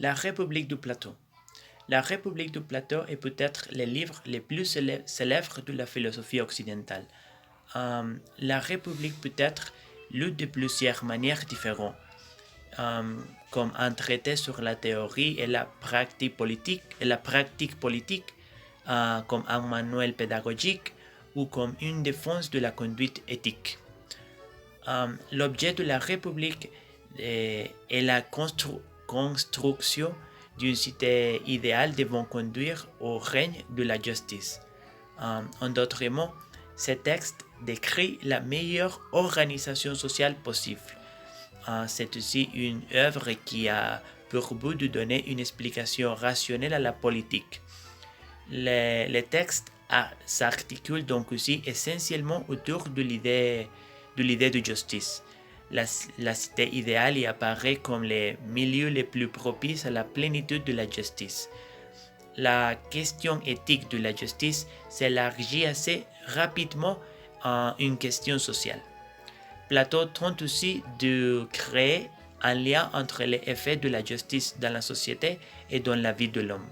La République de Platon. La République de Platon est peut-être le livre le plus célèbre de la philosophie occidentale. La République peut être lue de plusieurs manières différentes, comme un traité sur la théorie et la pratique politique, comme un manuel pédagogique ou comme une défense de la conduite éthique. L'objet de la République est la construction d'une cité idéale devant conduire au règne de la justice. En d'autres mots, ce texte décrit la meilleure organisation sociale possible. C'est aussi une œuvre qui a pour but de donner une explication rationnelle à la politique. Le texte s'articule donc aussi essentiellement autour de l'idée de justice. La cité idéale y apparaît comme le milieu le plus propice à la plénitude de la justice. La question éthique de la justice s'élargit assez rapidement en une question sociale. Platon tente aussi de créer un lien entre les effets de la justice dans la société et dans la vie de l'homme.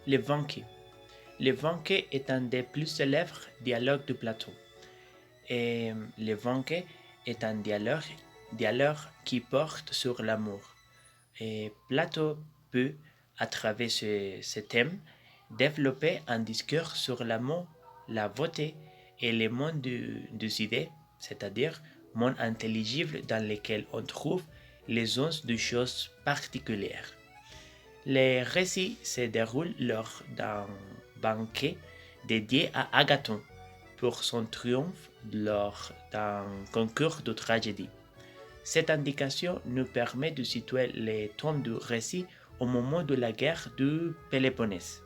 Le Vanquet. Le Vanquet est un des plus célèbres dialogues de Platon. Et le Vanquet est un dialogue qui porte sur l'amour. Et Platon peut, à travers ce thème, développer un discours sur l'amour, la beauté et le monde des idées, c'est-à-dire monde intelligible dans lequel on trouve les onces de choses particulières. Les récits se déroulent lors d'un banquet dédié à Agathon pour son triomphe lors d'un concours de tragédie. Cette indication nous permet de situer les tomes du récit au moment de la guerre du Péloponnèse.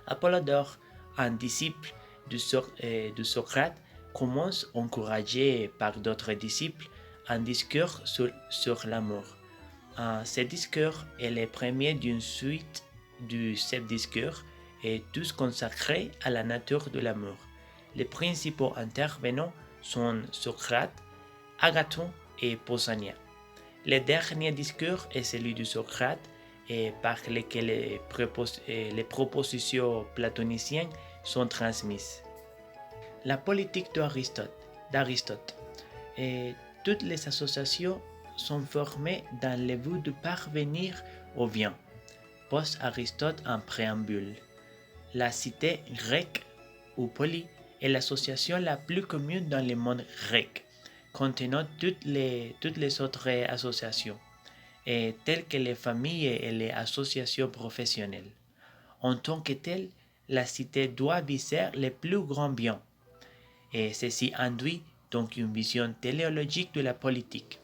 Apollodore, un disciple de Socrate, commence, encouragé par d'autres disciples, un discours sur l'amour. Ce discours est le premier d'une suite de 7 discours et tous consacrés à la nature de l'amour. Les principaux intervenants sont Socrate, Agathon et Pausanias. Le dernier discours est celui de Socrate et par lequel les propositions platoniciennes sont transmises. La politique d'Aristote. Et toutes les associations sont formées dans le but de parvenir au bien. Pose Aristote en préambule. La cité grecque ou polis est l'association la plus commune dans le monde grec, contenant toutes les autres associations, telles que les familles et les associations professionnelles. En tant que telle, la cité doit viser le plus grand bien, et ceci induit donc une vision téléologique de la politique.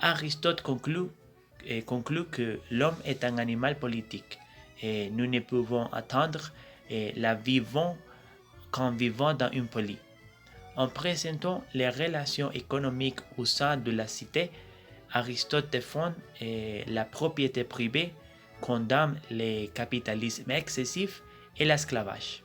Aristote conclut que l'homme est un animal politique, et nous ne pouvons atteindre la vivant qu'en vivant dans une polis. En présentant les relations économiques au sein de la cité, Aristote défend la propriété privée, condamne le capitalisme excessif et l'esclavage.